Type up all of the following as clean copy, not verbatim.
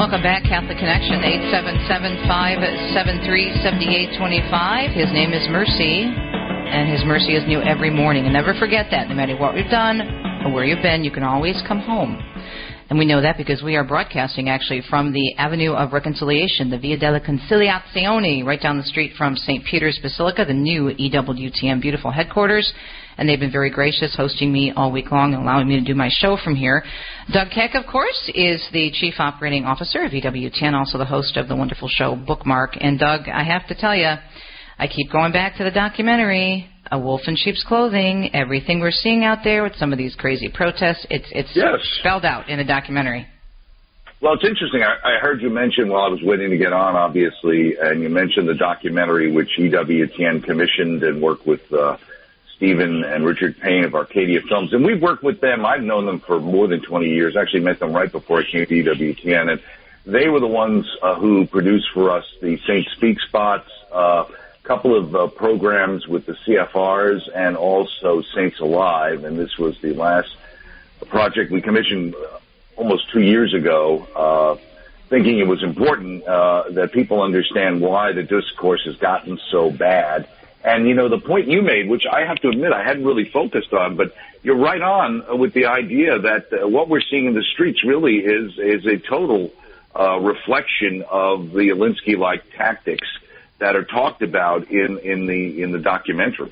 Welcome back, Catholic Connection, 877-573-7825. His name is Mercy, and his mercy is new every morning. And never forget that. No matter what we've done or where you've been, you can always come home. And we know that because we are broadcasting, actually, from the Avenue of Reconciliation, the Via della Conciliazione, right down the street from St. Peter's Basilica, the new EWTN beautiful headquarters. And they've been very gracious hosting me all week long and allowing me to do my show from here. Doug Keck, of course, is the Chief Operating Officer of EWTN, also the host of the wonderful show Bookmark. And, Doug, I have to tell you, I keep going back to the documentary, A Wolf in Sheep's Clothing. Everything we're seeing out there with some of these crazy protests, it's spelled out in a documentary. Well, it's interesting. I heard you mention while I was waiting to get on, obviously, and you mentioned the documentary which EWTN commissioned and worked with Stephen and Richard Payne of Arcadia Films. And we've worked with them. I've known them for more than 20 years. Actually met them right before I came to EWTN. And they were the ones who produced for us the Saint Speak spots, a couple of programs with the CFRs, and also Saints Alive. And this was the last project we commissioned almost 2 years ago, thinking it was important that people understand why the discourse has gotten so bad. And, you know, the point you made, which I have to admit I hadn't really focused on, but you're right on with the idea that what we're seeing in the streets really is a total reflection of the Alinsky-like tactics that are talked about in the documentary.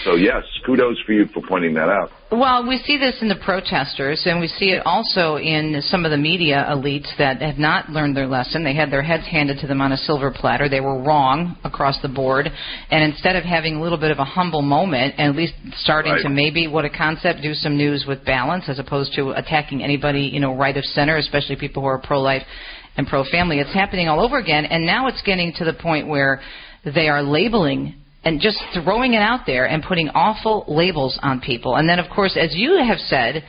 So, yes, kudos for you for pointing that out. Well, we see this in the protesters, and we see it also in some of the media elites that have not learned their lesson. They had their heads handed to them on a silver platter. They were wrong across the board. And instead of having a little bit of a humble moment and at least starting to maybe, what a concept, do some news with balance as opposed to attacking anybody, you know, right of center, especially people who are pro-life and pro-family. It's happening all over again, and now it's getting to the point where they are labeling and just throwing it out there and putting awful labels on people. And then, of course, as you have said,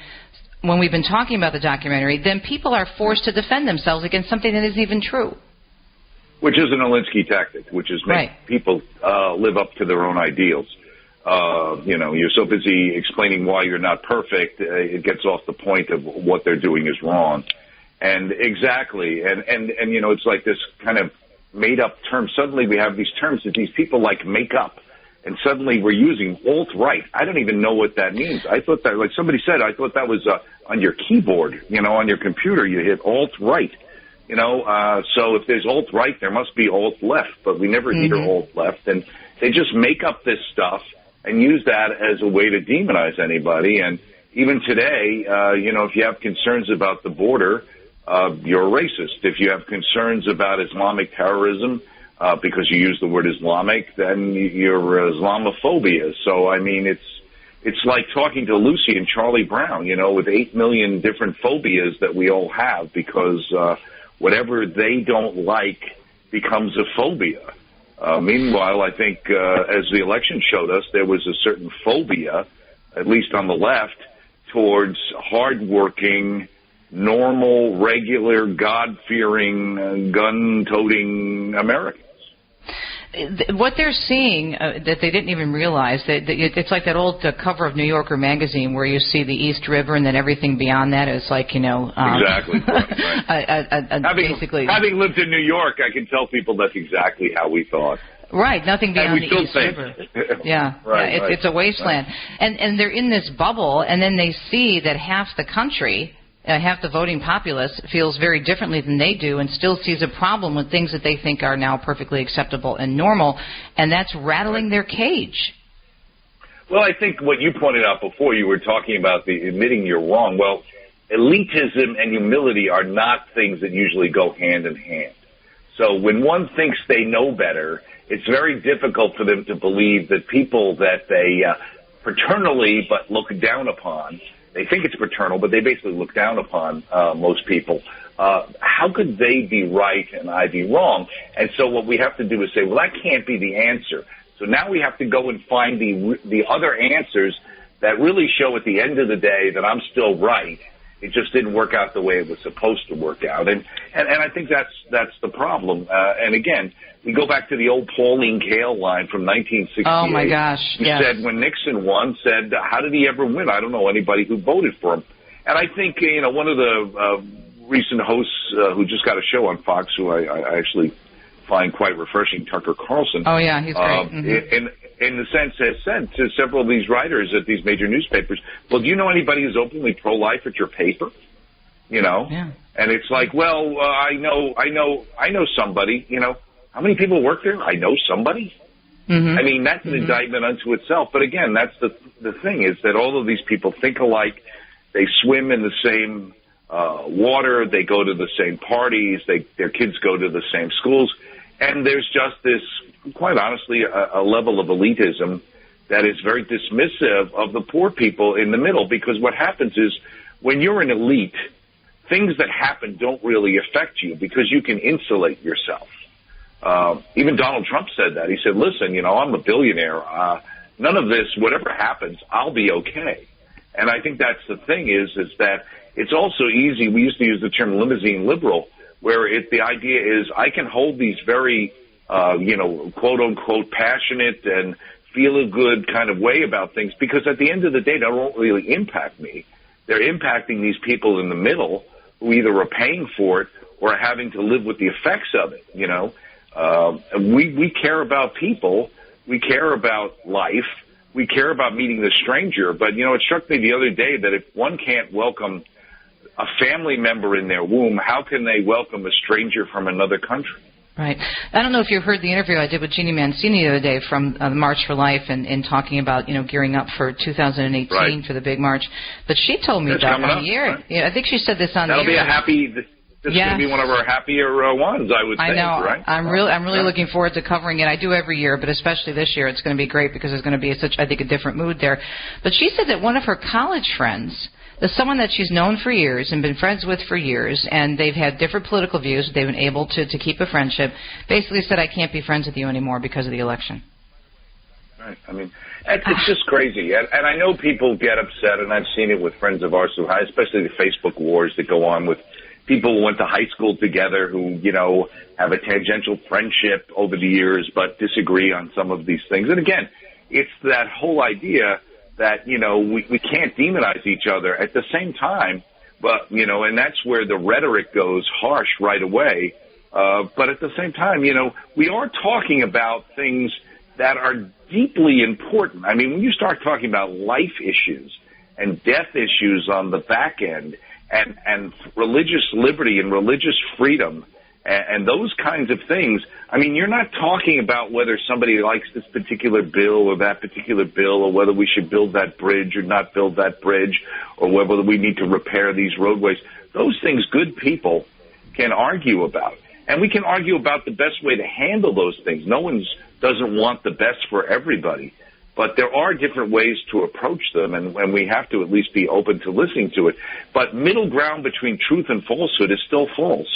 when we've been talking about the documentary, then people are forced to defend themselves against something that isn't even true. Which is an Alinsky tactic, which is make people live up to their own ideals. You know, you're so busy explaining why you're not perfect, it gets off the point of what they're doing is wrong. And exactly, and you know, it's like this kind of made-up term. Suddenly we have these terms that these people like make up, and suddenly we're using alt-right. I don't even know what that means. I thought that, like somebody said, I thought that was on your keyboard, you know, on your computer, you hit alt-right. You know, so if there's alt-right, there must be alt-left, but we never hear alt-left, and they just make up this stuff and use that as a way to demonize anybody. And even today, you know, if you have concerns about the border, you're a racist. If you have concerns about Islamic terrorism, because you use the word Islamic, then you're Islamophobia. So, I mean, it's like talking to Lucy and Charlie Brown, you know, with 8 million different phobias that we all have because whatever they don't like becomes a phobia. Meanwhile, I think as the election showed us, there was a certain phobia, at least on the left, towards hardworking, normal, regular, God-fearing, gun-toting Americans. What they're seeing that they didn't even realize, that it's like that old cover of New Yorker magazine where you see the East River and then everything beyond that is like, you know... exactly. Basically, having lived in New York, I can tell people that's exactly how we thought. Right, nothing beyond the East River. It's a wasteland. Right. And they're in this bubble, and then they see that half the country... half the voting populace feels very differently than they do and still sees a problem with things that they think are now perfectly acceptable and normal, and that's rattling their cage. Well, I think what you pointed out before, you were talking about the admitting you're wrong. Well, elitism and humility are not things that usually go hand in hand. So when one thinks they know better, it's very difficult for them to believe that people that they paternally but look down upon, they think it's paternal, but they basically look down upon most people. How could they be right and I be wrong? And so what we have to do is say, well, that can't be the answer. So now we have to go and find the other answers that really show at the end of the day that I'm still right. It just didn't work out the way it was supposed to work out. And I think that's the problem. And again, we go back to the old Pauline Kael line from 1968. Oh, my gosh. He said when Nixon won, how did he ever win? I don't know anybody who voted for him. And I think, you know, one of the recent hosts who just got a show on Fox, who I actually find quite refreshing, Tucker Carlson. Oh, yeah, he's great. In the sense, has said to several of these writers at these major newspapers, well, do you know anybody who's openly pro-life at your paper? You know? Yeah. And it's like, well, I know somebody, you know. How many people work there? I know somebody. I mean, that's an indictment unto itself. But again, that's the thing, is that all of these people think alike. They swim in the same water. They go to the same parties. Their kids go to the same schools. And there's just this, quite honestly, a level of elitism that is very dismissive of the poor people in the middle. Because what happens is, when you're an elite, things that happen don't really affect you because you can insulate yourself. Even Donald Trump said that. He said, listen, you know, I'm a billionaire. None of this, whatever happens, I'll be okay. And I think that's the thing is that it's also easy. We used to use the term limousine liberal, where the idea is I can hold these very, quote unquote, passionate and feel-good kind of way about things, because at the end of the day, they don't really impact me. They're impacting these people in the middle who either are paying for it or are having to live with the effects of it, you know. We care about people. We care about life. We care about meeting the stranger. But, you know, it struck me the other day that if one can't welcome a family member in their womb, how can they welcome a stranger from another country? Right. I don't know if you heard the interview I did with Jeannie Mancini the other day from the March for Life and talking about, you know, gearing up for 2018 for the big march. But she told me about a year. Right? Yeah, I think she said this on the air. That'll be a happy... This is going to be one of our happier ones, I would think. I know. Right? I'm really looking forward to covering it. I do every year, but especially this year, it's going to be great because there's going to be I think, a different mood there. But she said that one of her college friends, someone that she's known for years and been friends with for years, and they've had different political views, they've been able to keep a friendship, basically said, I can't be friends with you anymore because of the election. Right. I mean, it's just crazy. And I know people get upset, and I've seen it with friends of ours, especially the Facebook wars that go on with people who went to high school together who, you know, have a tangential friendship over the years but disagree on some of these things. And again, it's that whole idea that, you know, we can't demonize each other at the same time, but, you know, and that's where the rhetoric goes harsh right away. But at the same time, you know, we are talking about things that are deeply important. I mean, when you start talking about life issues and death issues on the back end, and religious liberty and religious freedom and those kinds of things, I mean, you're not talking about whether somebody likes this particular bill or that particular bill, or whether we should build that bridge or not build that bridge, or whether we need to repair these roadways. Those things good people can argue about. And we can argue about the best way to handle those things. No one doesn't want the best for everybody. But there are different ways to approach them, and we have to at least be open to listening to it. But middle ground between truth and falsehood is still false.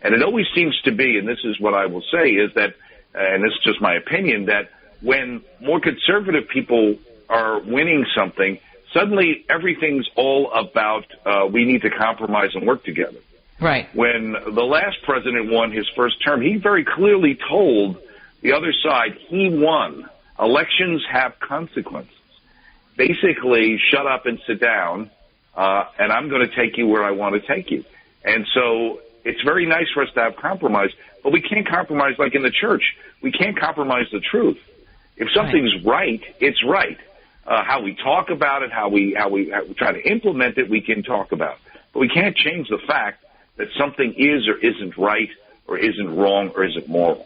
And it always seems to be, and this is what I will say, is that, and this is just my opinion, that when more conservative people are winning something, suddenly everything's all about we need to compromise and work together. Right. When the last president won his first term, he very clearly told the other side he won. Elections have consequences. Basically, shut up and sit down, and I'm going to take you where I want to take you. And so it's very nice for us to have compromise, but we can't compromise like in the church. We can't compromise the truth. If something's right, it's right. How we talk about it, how we try to implement it, we can talk about. But we can't change the fact that something is or isn't right or isn't wrong or isn't moral.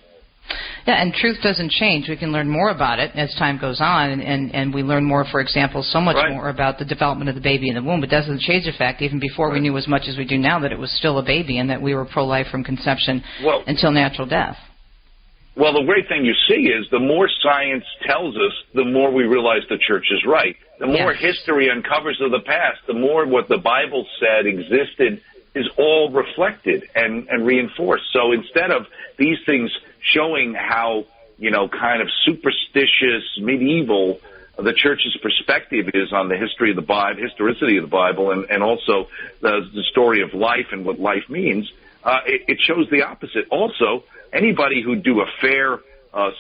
Yeah, and truth doesn't change. We can learn more about it as time goes on, and we learn more, for example, so much more about the development of the baby in the womb. It doesn't change the fact, even before we knew as much as we do now, that it was still a baby and that we were pro-life from conception until natural death. Well, the great thing you see is the more science tells us, the more we realize the church is right. The more history uncovers of the past, the more what the Bible said existed is all reflected and reinforced. So instead of these things showing how, you know, kind of superstitious, medieval the church's perspective is on the history of the Bible, historicity of the Bible, and also the story of life and what life means, it shows the opposite. Also, anybody who do a fair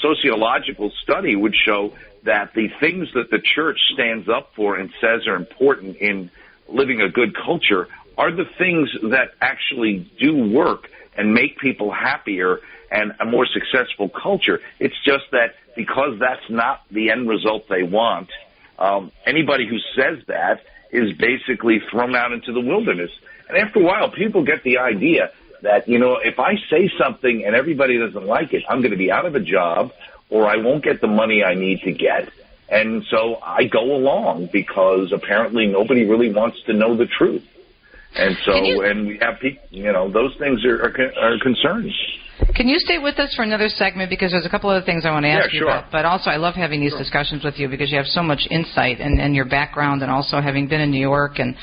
sociological study would show that the things that the church stands up for and says are important in living a good culture are the things that actually do work and make people happier and a more successful culture. It's just that because that's not the end result they want, anybody who says that is basically thrown out into the wilderness. And after a while, people get the idea that, if I say something and everybody doesn't like it, I'm going to be out of a job or I won't get the money I need to get. And so I go along because apparently nobody really wants to know the truth. And so, and we have people, those things are concerns. Can you stay with us for another segment? Because there's a couple other things I want to ask you about. But also, I love having these discussions with you because you have so much insight and your background, and also having been in New York and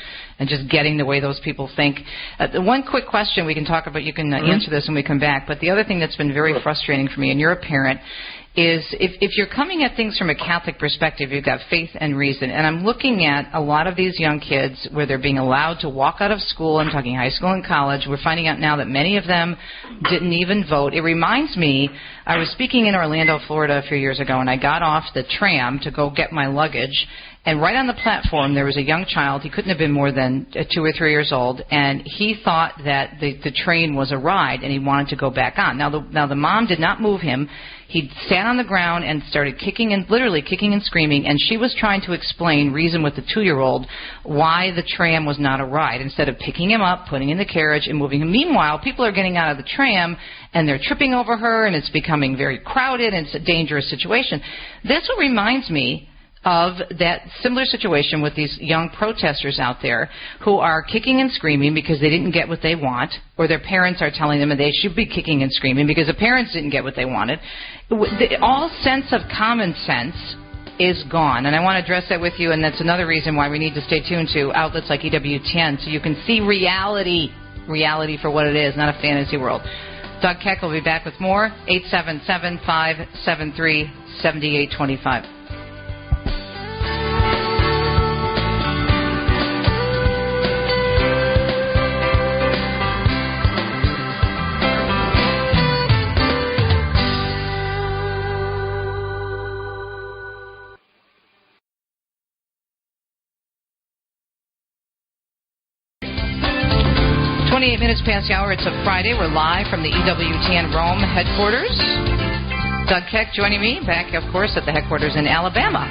just getting the way those people think. One quick question we can talk about, you can answer this when we come back. But the other thing that's been very frustrating for me, and you're a parent, is if you're coming at things from a Catholic perspective, you've got faith and reason. And I'm looking at a lot of these young kids where they're being allowed to walk out of school. I'm talking high school and college. We're finding out now that many of them didn't even vote. It reminds me, I was speaking in Orlando, Florida a few years ago, and I got off the tram to go get my luggage. And right on the platform, there was a young child. He couldn't have been more than 2 or 3 years old, and he thought that the train was a ride, and he wanted to go back on. Now the mom did not move him. He sat on the ground and started literally kicking and screaming, and she was trying to reason with the 2-year-old why the tram was not a ride, instead of picking him up, putting him in the carriage, and moving him. Meanwhile, people are getting out of the tram, and they're tripping over her, and it's becoming very crowded, and it's a dangerous situation. That's what reminds me of that similar situation with these young protesters out there who are kicking and screaming because they didn't get what they want, or their parents are telling them that they should be kicking and screaming because the parents didn't get what they wanted. All sense of common sense is gone, and I want to address that with you, and that's another reason why we need to stay tuned to outlets like EWTN so you can see reality for what it is, not a fantasy world. Doug Keck will be back with more. 877-573-7825. 28 minutes past the hour. It's a Friday. We're live from the EWTN Rome headquarters. Doug Keck joining me, back, of course, at the headquarters in Alabama.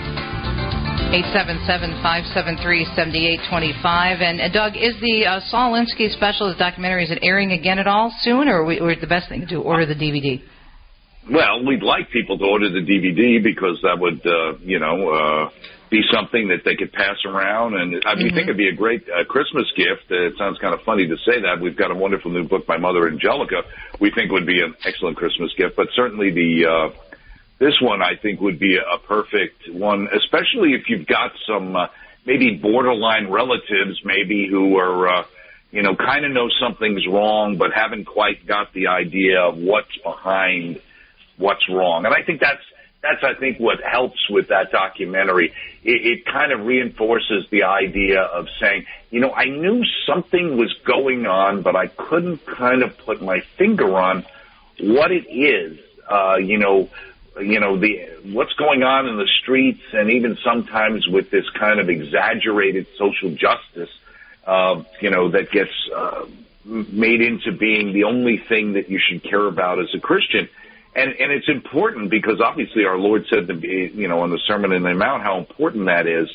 877-573-7825. And, Doug, is the Saul Alinsky special, his documentary, is it airing again at all soon, or the best thing to do, order the DVD? Well, we'd like people to order the DVD because that would, be something that they could pass around. And we think it'd be a great Christmas gift. It sounds kind of funny to say that. We've got a wonderful new book by Mother Angelica we think would be an excellent Christmas gift. But certainly this one, I think, would be a perfect one, especially if you've got some maybe borderline relatives maybe who are, kind of know something's wrong but haven't quite got the idea of what's behind what's wrong. And I think that's I think what helps with that documentary. It kind of reinforces the idea of saying, I knew something was going on, but I couldn't kind of put my finger on what it is. What's going on in the streets, and even sometimes with this kind of exaggerated social justice, that gets made into being the only thing that you should care about as a Christian. And it's important because obviously our Lord said to be, on the Sermon on the Mount, how important that is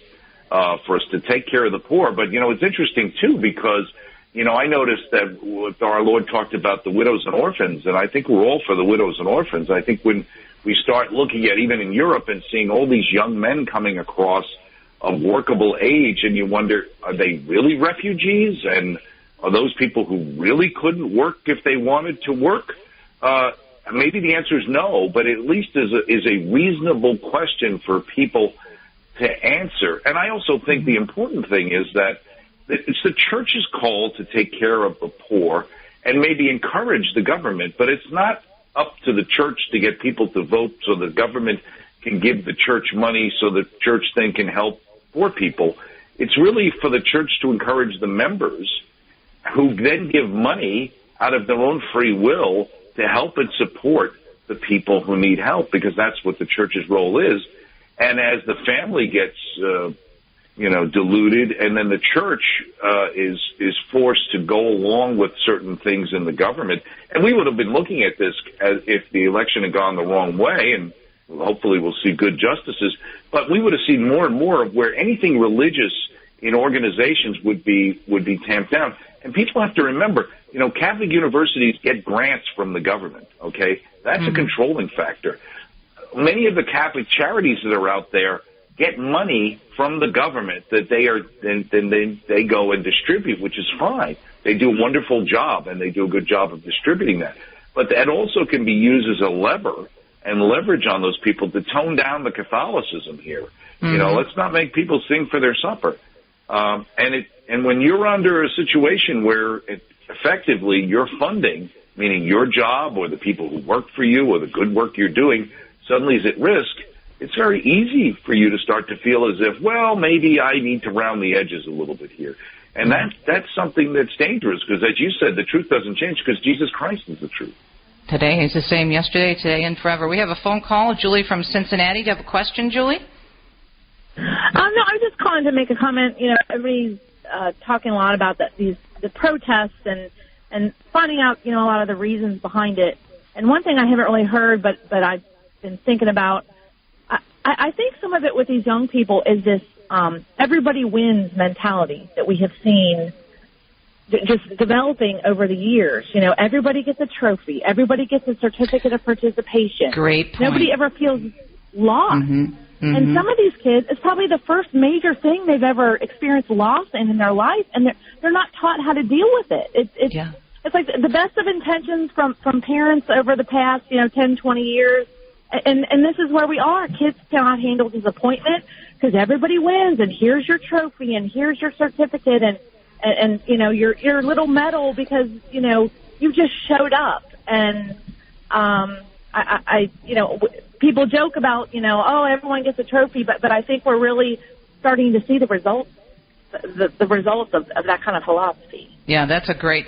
for us to take care of the poor. But, it's interesting, too, because, I noticed that our Lord talked about the widows and orphans, and I think we're all for the widows and orphans. I think when we start looking at even in Europe and seeing all these young men coming across of workable age, and you wonder, are they really refugees? And are those people who really couldn't work if they wanted to work? Maybe the answer is no, but at least is a reasonable question for people to answer. And I also think the important thing is that it's the church's call to take care of the poor and maybe encourage the government, but it's not up to the church to get people to vote so the government can give the church money so the church then can help poor people. It's really for the church to encourage the members who then give money out of their own free will to help and support the people who need help, because that's what the church's role is. And as the family gets, diluted, and then the church is forced to go along with certain things in the government. And we would have been looking at this as if the election had gone the wrong way, and hopefully we'll see good justices. But we would have seen more and more of where anything religious in organizations would be tamped down. And people have to remember, Catholic universities get grants from the government. Okay, that's a controlling factor. Many of the Catholic charities that are out there get money from the government that they go and distribute, which is fine. They do a wonderful job, and they do a good job of distributing that. But that also can be used as a lever and leverage on those people to tone down the Catholicism here. Let's not make people sing for their supper. And when you're under a situation where effectively your funding, meaning your job or the people who work for you or the good work you're doing, suddenly is at risk, it's very easy for you to start to feel as if, well, maybe I need to round the edges a little bit here. And that's something that's dangerous because, as you said, the truth doesn't change because Jesus Christ is the truth. Today is the same yesterday, today, and forever. We have a phone call. Julie from Cincinnati. Do you have a question, Julie? No, I'm just calling to make a comment. Everybody's talking a lot about the protests and finding out, a lot of the reasons behind it. And one thing I haven't really heard, but I've been thinking about, I think some of it with these young people is this everybody wins mentality that we have seen just developing over the years. Everybody gets a trophy. Everybody gets a certificate of participation. Great point. Nobody ever feels lost. And some of these kids, it's probably the first major thing they've ever experienced loss in their life, and they're not taught how to deal with it. It's like the best of intentions from parents over the past, 10, 20 years. And this is where we are. Kids cannot handle disappointment because everybody wins, and here's your trophy, and here's your certificate, and your little medal because, you just showed up. And, people joke about, everyone gets a trophy, but I think we're really starting to see the results of that kind of philosophy. Yeah, that's a great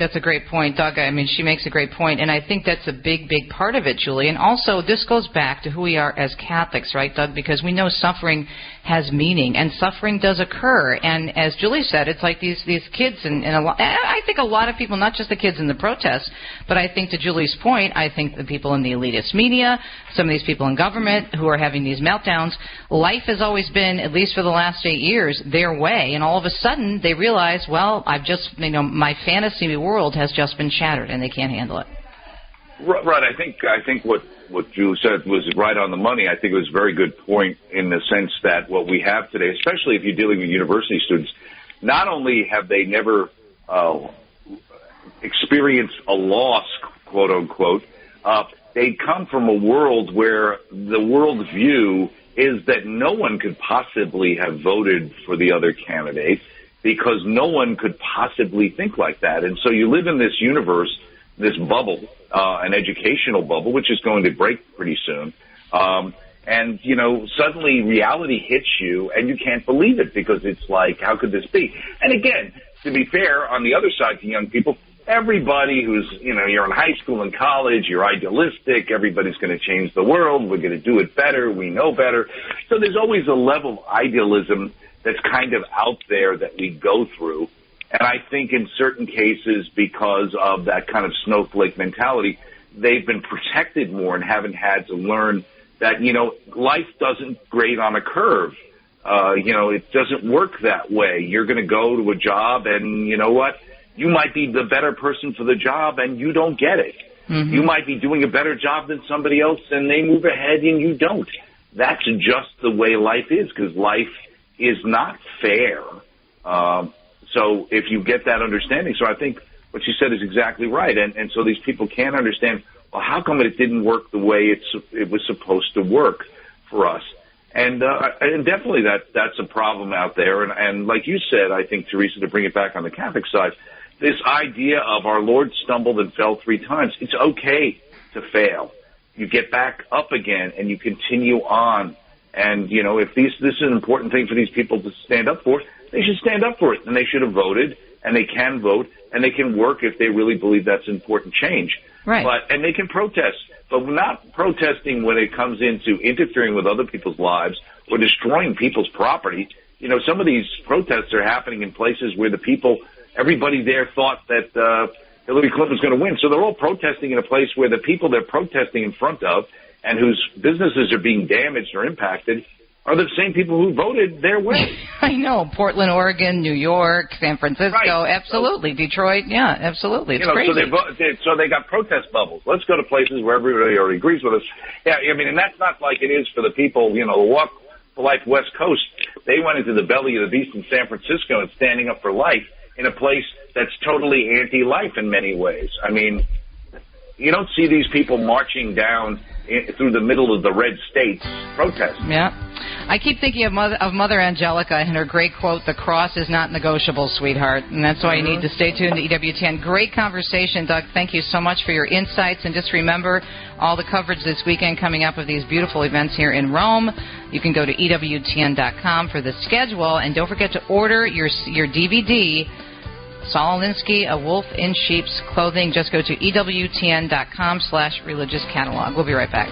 point, Doug. I mean, she makes a great point, and I think that's a big part of it, Julie. And also, this goes back to who we are as Catholics, right, Doug? Because we know suffering has meaning, and suffering does occur. And as Julie said, it's like these kids, and I think a lot of people, not just the kids in the protests, but I think to Julie's point, I think the people in the elitist media, some of these people in government who are having these meltdowns, life has always been, at least for the last 8 years, their way, and all of a sudden they realize, well, I've just, my fantasy world has just been shattered, and they can't handle it. Right. I think what Julie said was right on the money. I think it was a very good point in the sense that what we have today, especially if you're dealing with university students, not only have they never experienced a loss, quote unquote, they come from a world where the world view is that no one could possibly have voted for the other candidate because no one could possibly think like that. And so you live in this universe, this bubble, an educational bubble, which is going to break pretty soon. And, suddenly reality hits you and you can't believe it because it's like, how could this be? And again, to be fair, on the other side to young people, everybody who's, you're in high school and college, you're idealistic, everybody's going to change the world, we're going to do it better, we know better. So there's always a level of idealism that's kind of out there that we go through. And I think in certain cases, because of that kind of snowflake mentality, they've been protected more and haven't had to learn that, life doesn't grade on a curve. It doesn't work that way. You're going to go to a job and you know what? You might be the better person for the job and you don't get it. Mm-hmm. You might be doing a better job than somebody else and they move ahead and you don't. That's just the way life is because life is not fair. So if you get that understanding, so I think what she said is exactly right. And so these people can't understand, well, how come it didn't work the way it was supposed to work for us? And definitely that's a problem out there. And like you said, I think, Teresa, to bring it back on the Catholic side, this idea of our Lord stumbled and fell 3 times. It's okay to fail. You get back up again and you continue on. And, if this is an important thing for these people to stand up for, they should stand up for it. And they should have voted, and they can vote, and they can work if they really believe that's an important change. Right. And they can protest. But we're not protesting when it comes into interfering with other people's lives or destroying people's property. you know, some of these protests are happening in places where everybody there thought that Hillary Clinton was going to win. So they're all protesting in a place where the people they're protesting in front of and whose businesses are being damaged or impacted are the same people who voted their way. I know. Portland, Oregon, New York, San Francisco, right. Absolutely. Detroit, yeah, absolutely. It's crazy. So they got protest bubbles. Let's go to places where everybody already agrees with us. Yeah, I mean, and that's not like it is for the people, you know, who walk the life West Coast. They went into the belly of the beast in San Francisco and standing up for life in a place that's totally anti-life in many ways. I mean, you don't see these people marching down through the middle of the red states protesting. Yeah. I keep thinking of Mother Angelica and her great quote, "The cross is not negotiable, sweetheart." And that's why you need to stay tuned to EWTN. Great conversation, Doug. Thank you so much for your insights. And just remember all the coverage this weekend coming up of these beautiful events here in Rome. You can go to EWTN.com for the schedule. And don't forget to order your DVD, Saul Alinsky, A Wolf in Sheep's Clothing. Just go to EWTN.com/religious catalog. We'll be right back.